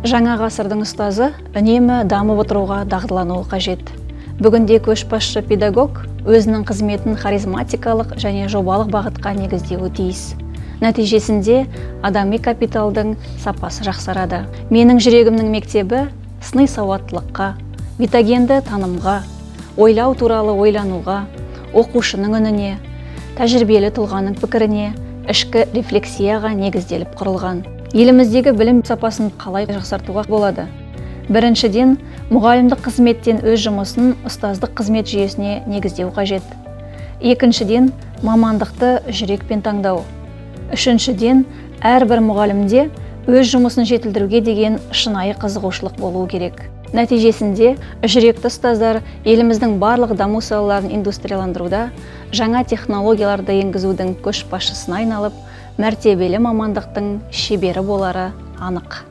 Жаңа ғасырдың ұстазы үнемі дамып отыруға дағдылануы қажет. Бүгінде көшбасшы педагог өзінің қызметін харизматикалық және жобалық бағытқа негіздеуі тиіс. Нәтижесінде адами капиталдың сапасы жақсарады. Менің жүрегімнің мектебі сыни сауаттылыққа, витагенді танымға, ойлау туралы ойлануға, оқушының үніне, тәжірибелі тұлғаның пікіріне, ішкі рефлексияға негізделіп құрылған. Еліміздегі білім сапасын қалай жақсартуға болады? Біріншіден, мұғалімдік қызметтен өз жұмысын ұстаздық қызмет жүйесіне негіздеу қажет. Екіншіден, мамандықты жүрекпен таңдау. Үшіншіден, әрбір мұғалімде өз жұмысын жетілдіруге деген шынайы қызығушылық болуы керек. Нәтижесінде, жүректі ұстаздар еліміздің барлық даму салаларын индустрияландыруда жаңа технологияларды енгізудің көшбасшысына айналып, мәртебелі мамандықтың шебері болары анық.